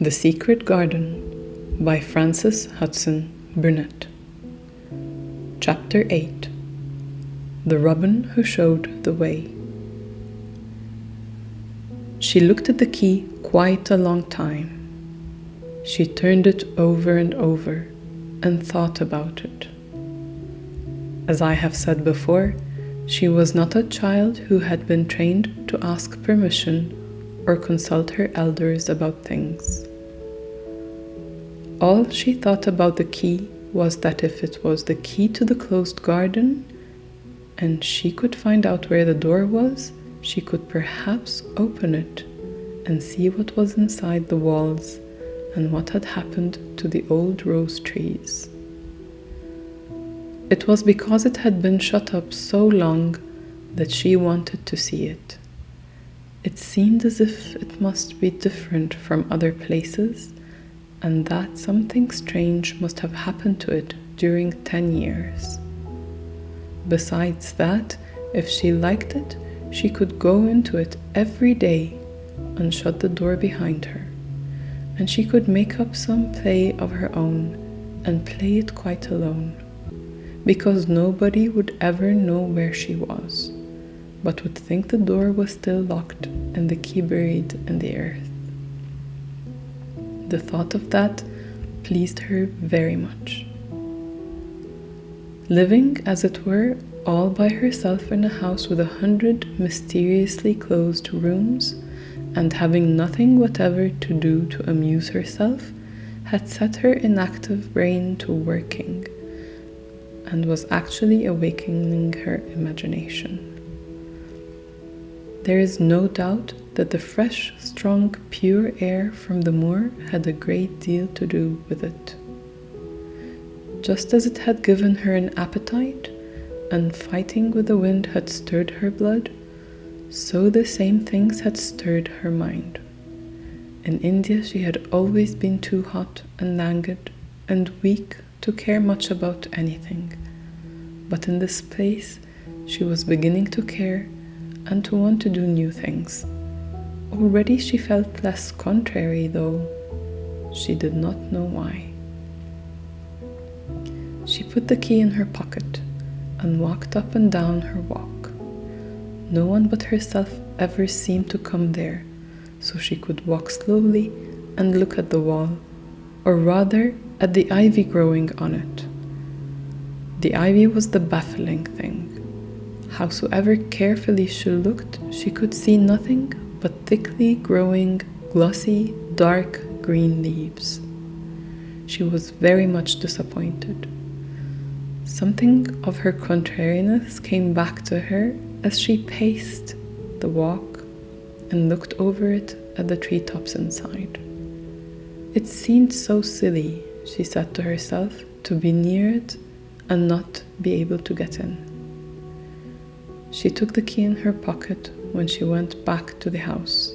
The Secret Garden by Frances Hudson Burnett. Chapter 8. The Robin Who Showed the Way. She looked at the key quite a long time. She turned it over and over and thought about it. As I have said before, she was not a child who had been trained to ask permission or consult her elders about things. All she thought about the key was that if it was the key to the closed garden, and she could find out where the door was, she could perhaps open it and see what was inside the walls and what had happened to the old rose trees. It was because it had been shut up so long that she wanted to see it. It seemed as if it must be different from other places, and that something strange must have happened to it during 10 years. Besides that, if she liked it, she could go into it every day and shut the door behind her, and she could make up some play of her own and play it quite alone, because nobody would ever know where she was, but would think the door was still locked and the key buried in the earth. The thought of that pleased her very much. Living, as it were, all by herself in a house with 100 mysteriously closed rooms, and having nothing whatever to do to amuse herself, had set her inactive brain to working, and was actually awakening her imagination. There is no doubt that the fresh, strong, pure air from the moor had a great deal to do with it. Just as it had given her an appetite, and fighting with the wind had stirred her blood, so the same things had stirred her mind. In India she had always been too hot and languid and weak to care much about anything, but in this place she was beginning to care and to want to do new things. Already she felt less contrary, though she did not know why. She put the key in her pocket and walked up and down her walk. No one but herself ever seemed to come there, so she could walk slowly and look at the wall, or rather at the ivy growing on it. The ivy was the baffling thing. Howsoever carefully she looked, she could see nothing but thickly growing, glossy, dark green leaves. She was very much disappointed. Something of her contrariness came back to her as she paced the walk and looked over it at the treetops inside. It seemed so silly, she said to herself, to be near it and not be able to get in. She took the key in her pocket when she went back to the house,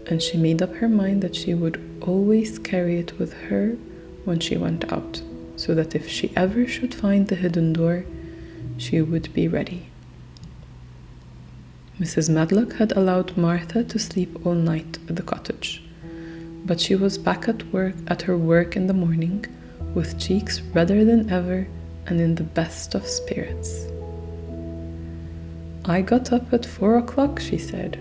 and she made up her mind that she would always carry it with her when she went out, so that if she ever should find the hidden door, she would be ready. Mrs. Medlock had allowed Martha to sleep all night at the cottage, but she was back at her work in the morning, with cheeks redder than ever and in the best of spirits. I got up at 4 o'clock, she said.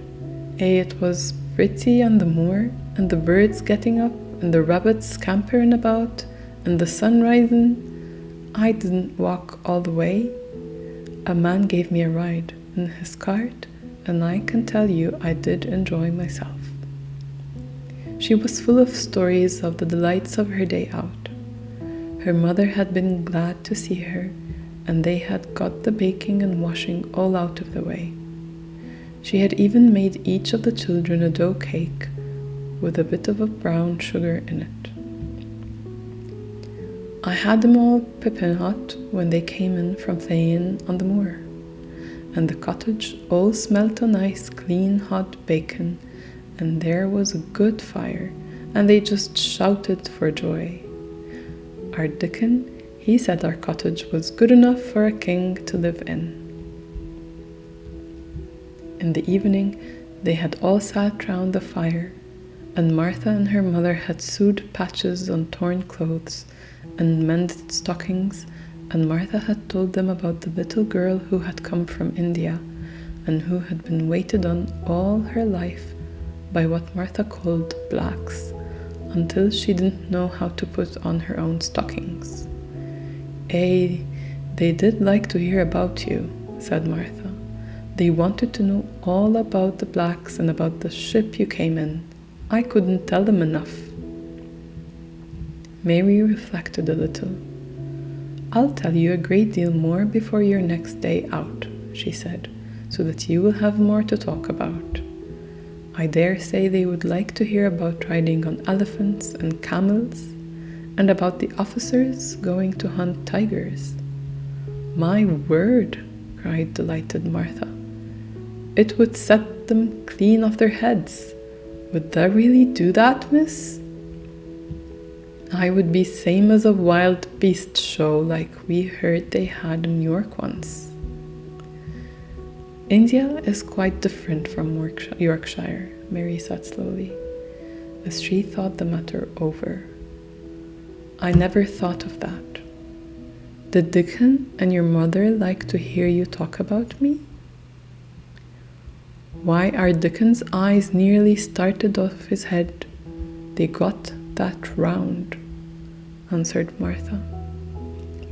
It was pretty on the moor, and the birds getting up, and the rabbits scampering about, and the sun rising. I didn't walk all the way. A man gave me a ride in his cart, and I can tell you I did enjoy myself. She was full of stories of the delights of her day out. Her mother had been glad to see her, and they had got the baking and washing all out of the way. She had even made each of the children a dough cake with a bit of brown sugar in it. I had them all piping hot when they came in from playing on the moor, and the cottage all smelt of nice, clean, hot bacon, and there was a good fire, and they just shouted for joy. Our Dickon, he said our cottage was good enough for a king to live in. In the evening, they had all sat round the fire, and Martha and her mother had sewed patches on torn clothes and mended stockings, and Martha had told them about the little girl who had come from India and who had been waited on all her life by what Martha called blacks, until she didn't know how to put on her own stockings. "Eh, they did like to hear about you," said Martha. "They wanted to know all about the blacks and about the ship you came in. I couldn't tell them enough." Mary reflected a little. "I'll tell you a great deal more before your next day out," she said, "so that you will have more to talk about. I dare say they would like to hear about riding on elephants and camels, and about the officers going to hunt tigers." "My word!" cried delighted Martha. "It would set them clean off their heads. Would they really do that, miss?" "I would be same as a wild beast show like we heard they had in New York once." "India is quite different from Yorkshire," Mary said slowly, as she thought the matter over. "I never thought of that. Did Dickon and your mother like to hear you talk about me?" "Why, our Dickon's eyes nearly started off his head. They got that round," answered Martha.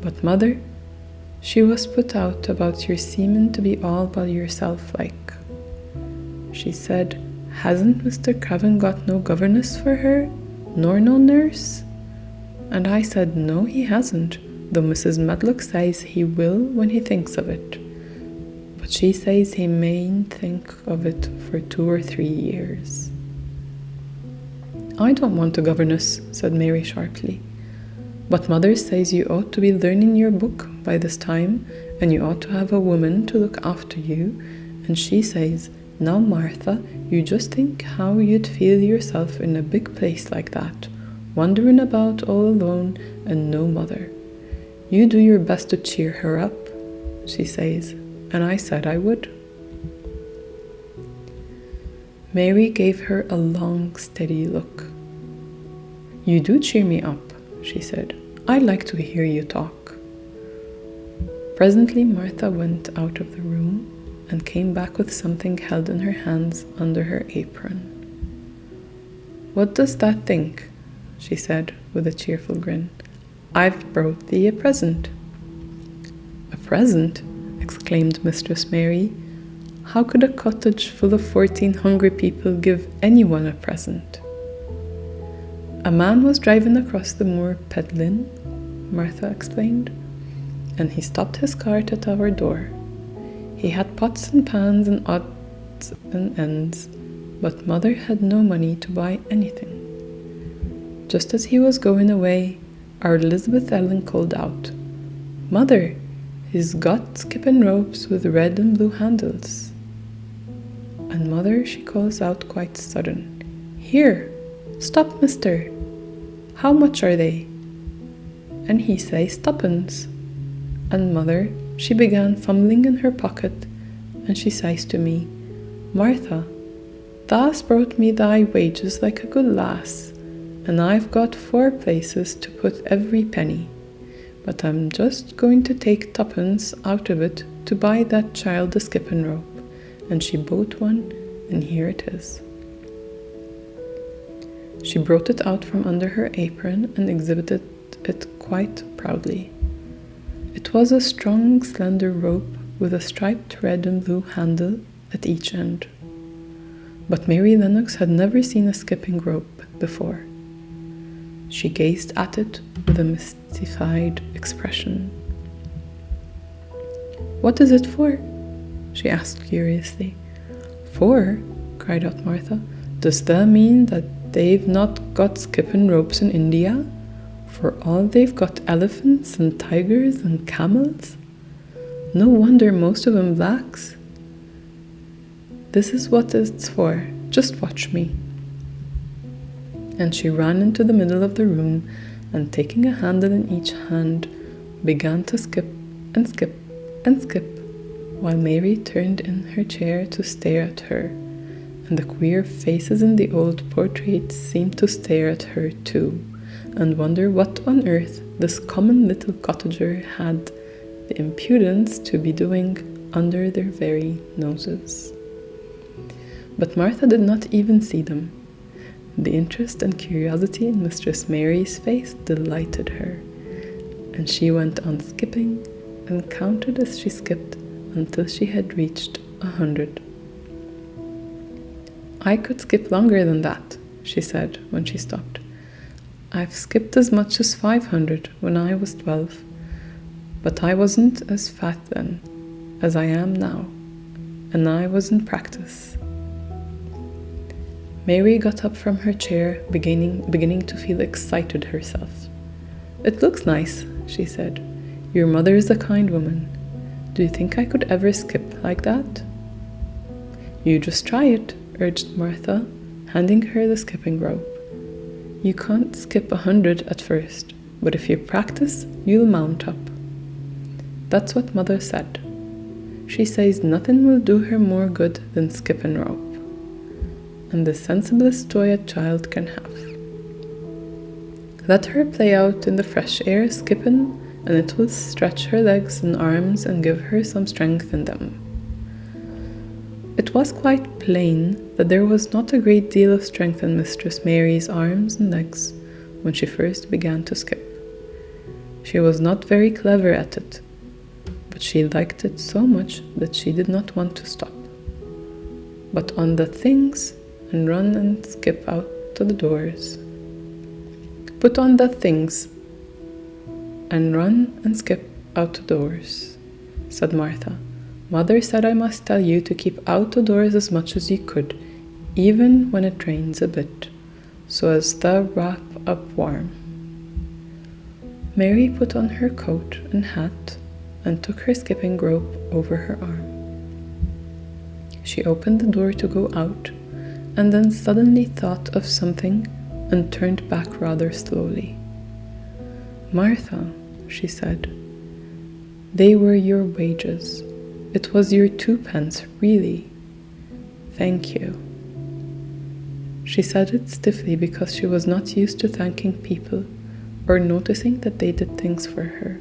"But mother, she was put out about your seeming to be all by yourself like. She said, 'Hasn't Mr. Craven got no governess for her, nor no nurse?' And I said, 'No, he hasn't, though Mrs. Medlock says he will when he thinks of it. But she says he mayn't think of it for 2 or 3 years. "I don't want a governess," said Mary sharply. "But mother says you ought to be learning your book by this time, and you ought to have a woman to look after you. And she says, 'Now, Martha, you just think how you'd feel yourself in a big place like that, wandering about all alone and no mother. You do your best to cheer her up,' she says, and I said I would." Mary gave her a long, steady look. "You do cheer me up," she said. "I like to hear you talk." Presently Martha went out of the room and came back with something held in her hands under her apron. "What does that think?" she said with a cheerful grin. "I've brought thee a present." "A present?" exclaimed Mistress Mary. "How could a cottage full of 14 hungry people give anyone a present?" "A man was driving across the moor peddling," Martha explained, "and he stopped his cart at our door. He had pots and pans and odds and ends, but mother had no money to buy anything. Just as he was going away, our Elizabeth Ellen called out, 'Mother, he's got skipping ropes with red and blue handles.' And mother, she calls out quite sudden, 'Here, stop, mister. How much are they?' And he says, 'Tuppence.' And mother, she began fumbling in her pocket, and she says to me, 'Martha, thou's brought me thy wages like a good lass, and I've got 4 places to put every penny, but I'm just going to take 2pence out of it to buy that child a skipping rope.' And she bought one, and here it is." She brought it out from under her apron and exhibited it quite proudly. It was a strong, slender rope with a striped red and blue handle at each end. But Mary Lennox had never seen a skipping rope before. She gazed at it with a mystified expression. "What is it for?" she asked curiously. "For?" cried out Martha. "Does that mean that they've not got skipping ropes in India? For all they've got elephants and tigers and camels? No wonder most of them blacks. This is what it's for. Just watch me." And she ran into the middle of the room and, taking a handle in each hand, began to skip and skip and skip, while Mary turned in her chair to stare at her, and the queer faces in the old portraits seemed to stare at her too, and wonder what on earth this common little cottager had the impudence to be doing under their very noses. But Martha did not even see them. The interest and curiosity in Mistress Mary's face delighted her, and she went on skipping and counted as she skipped until she had reached 100. "I could skip longer than that," she said when she stopped. "I've skipped as much as 500 when I was 12, but I wasn't as fat then as I am now, and I was in practice." Mary got up from her chair, beginning to feel excited herself. "It looks nice," she said. "Your mother is a kind woman. Do you think I could ever skip like that?" "You just try it," urged Martha, handing her the skipping rope. "You can't skip 100 at first, but if you practice, you'll mount up." That's what Mother said. She says nothing will do her more good than skipping rope, and the sensiblest joy a child can have. Let her play out in the fresh air skipping, and it will stretch her legs and arms and give her some strength in them. It was quite plain that there was not a great deal of strength in Mistress Mary's arms and legs when she first began to skip. She was not very clever at it, but she liked it so much that she did not want to stop. But on the things, and run and skip out to the doors. Put on the things, and run and skip out the doors, said Martha. Mother said I must tell you to keep out of doors as much as you could, even when it rains a bit, so as to wrap up warm. Mary put on her coat and hat and took her skipping rope over her arm. She opened the door to go out, and then suddenly thought of something and turned back rather slowly. Martha, she said, they were your wages. It was your 2 pence, really. Thank you. She said it stiffly because she was not used to thanking people or noticing that they did things for her.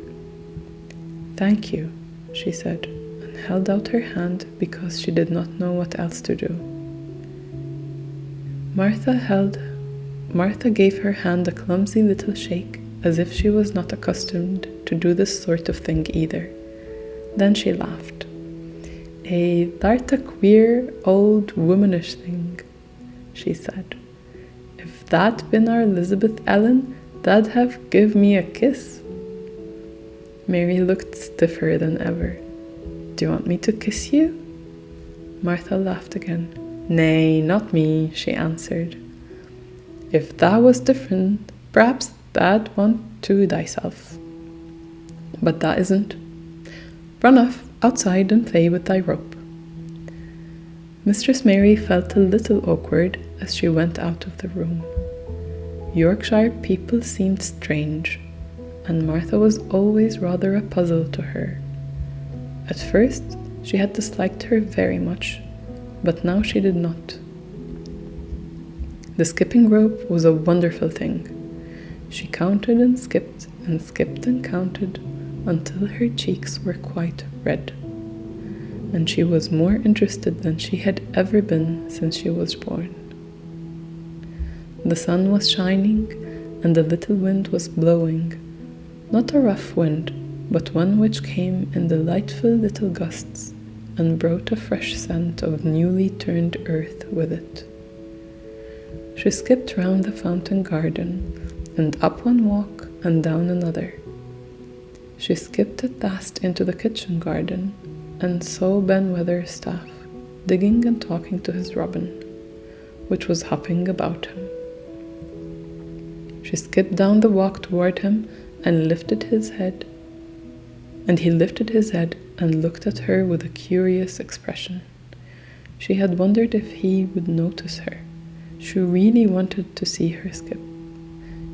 Thank you, she said, and held out her hand because she did not know what else to do. Martha gave her hand a clumsy little shake, as if she was not accustomed to do this sort of thing either. Then she laughed. Thart a queer, old, womanish thing, she said. If that been our Elizabeth Ellen, that'd have give me a kiss. Mary looked stiffer than ever. Do you want me to kiss you? Martha laughed again. Nay, not me, she answered. If that was different, perhaps tha'd want to thyself. But that isn't. Run off outside and play with thy rope. Mistress Mary felt a little awkward as she went out of the room. Yorkshire people seemed strange, and Martha was always rather a puzzle to her. At first, she had disliked her very much, but now she did not. The skipping rope was a wonderful thing. She counted and skipped and counted until her cheeks were quite red, and she was more interested than she had ever been since she was born. The sun was shining, and the little wind was blowing, not a rough wind, but one which came in delightful little gusts and brought a fresh scent of newly turned earth with it. She skipped round the fountain garden, and up one walk and down another. She skipped at last into the kitchen garden, and saw Ben Weatherstaff digging and talking to his robin, which was hopping about him. She skipped down the walk toward him, and he lifted his head and looked at her with a curious expression. She had wondered if he would notice her. She really wanted to see her skip.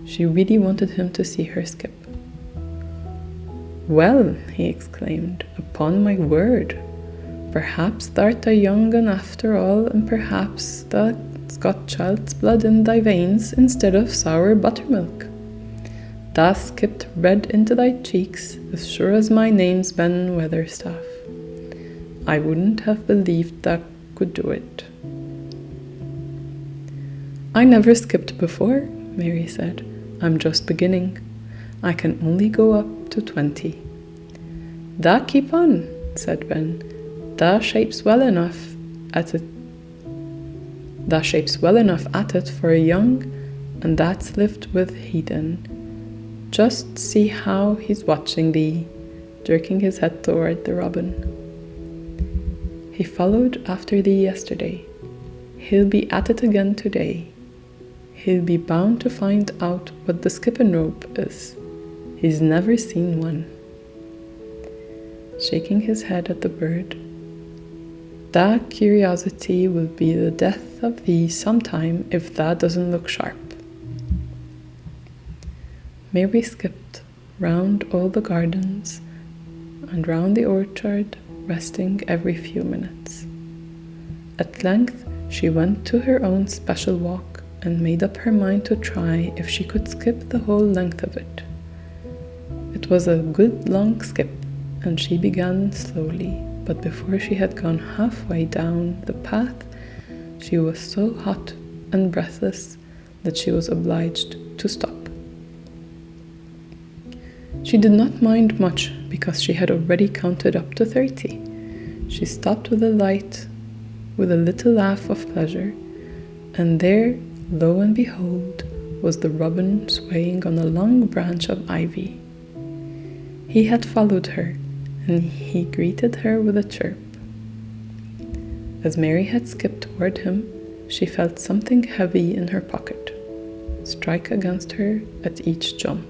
She really wanted him to see her skip. Well, he exclaimed, upon my word, Perhaps thou'rt a young un after all, and perhaps thou'st got child's blood in thy veins instead of sour buttermilk. Tha skipped red into thy cheeks as sure as my name's Ben Weatherstaff. I wouldn't have believed tha could do it. I never skipped before, Mary said. I'm just beginning. I can only go up to 20. Tha keep on, said Ben. Tha shapes well enough at it for a young, and that's lived with heathen. Just see how he's watching thee, jerking his head toward the robin. He followed after thee yesterday. He'll be at it again today. He'll be bound to find out what the skippin' rope is. He's never seen one. Shaking his head at the bird, that curiosity will be the death of thee sometime if that doesn't look sharp. Mary skipped round all the gardens and round the orchard, resting every few minutes. At length she went to her own special walk and made up her mind to try if she could skip the whole length of it. It was a good long skip, and she began slowly, but before she had gone halfway down the path, she was so hot and breathless that she was obliged to stop. She did not mind much because she had already counted up to 30. She stopped with a little laugh of pleasure, and there, lo and behold, was the robin swaying on a long branch of ivy. He had followed her, and he greeted her with a chirp. As Mary had skipped toward him, she felt something heavy in her pocket strike against her at each jump.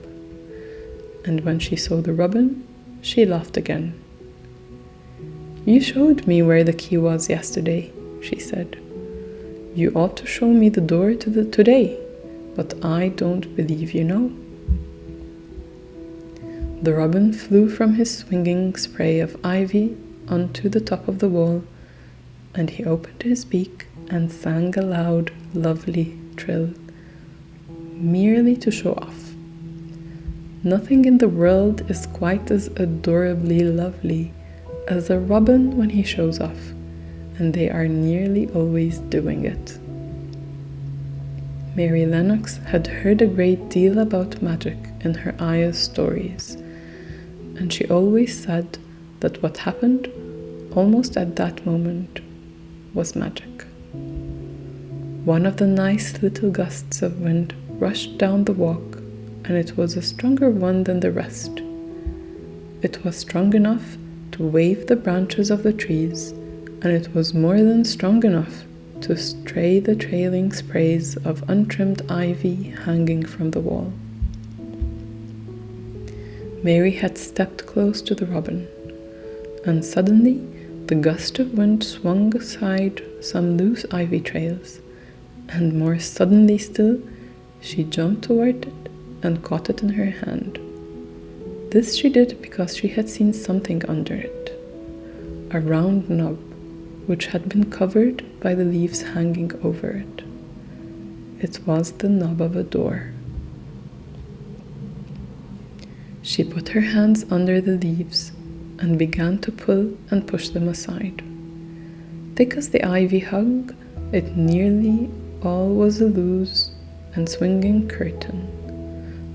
And when she saw the robin, she laughed again. You showed me where the key was yesterday, she said. You ought to show me the door today, but I don't believe you know. The robin flew from his swinging spray of ivy onto the top of the wall, and he opened his beak and sang a loud, lovely trill, merely to show off. Nothing in the world is quite as adorably lovely as a robin when he shows off, and they are nearly always doing it. Mary Lennox had heard a great deal about magic in her Aya's stories, and she always said that what happened almost at that moment was magic. One of the nice little gusts of wind rushed down the walk, and it was a stronger one than the rest. It was strong enough to wave the branches of the trees, and it was more than strong enough to stray the trailing sprays of untrimmed ivy hanging from the wall. Mary had stepped close to the robin, and suddenly the gust of wind swung aside some loose ivy trails, and more suddenly still, she jumped toward it and caught it in her hand. This she did because she had seen something under it, a round knob, which had been covered by the leaves hanging over it. It was the knob of a door. She put her hands under the leaves and began to pull and push them aside. Thick as the ivy hung, it nearly all was a loose and swinging curtain,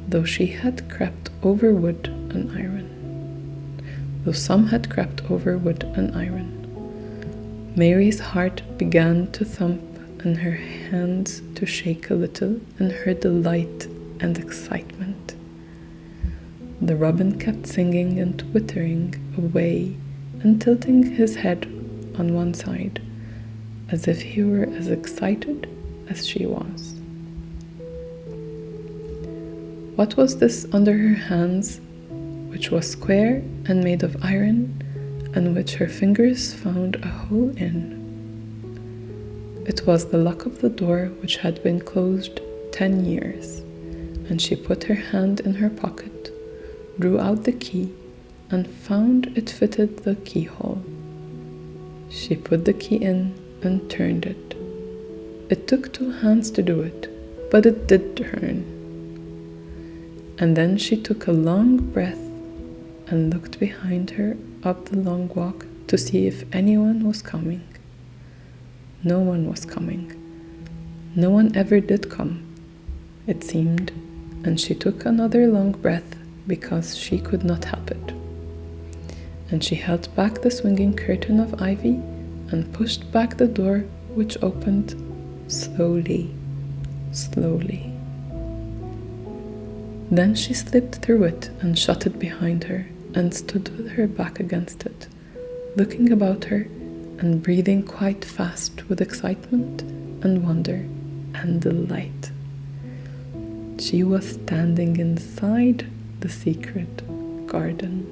though she had crept over wood and iron. Though some had crept over wood and iron. Mary's heart began to thump and her hands to shake a little in her delight and excitement. The robin kept singing and twittering away and tilting his head on one side, as if he were as excited as she was. What was this under her hands, which was square and made of iron, and which her fingers found a hole in? It was the lock of the door, which had been closed 10 years, and she put her hand in her pocket, drew out the key, and found it fitted the keyhole. She put the key in and turned it. It took 2 hands to do it, but it did turn. And then she took a long breath and looked behind her up the long walk to see if anyone was coming. No one was coming. No one ever did come, it seemed, and she took another long breath because she could not help it. And she held back the swinging curtain of ivy and pushed back the door, which opened slowly, slowly. Then she slipped through it and shut it behind her and stood with her back against it, looking about her and breathing quite fast with excitement and wonder and delight. She was standing inside the secret garden.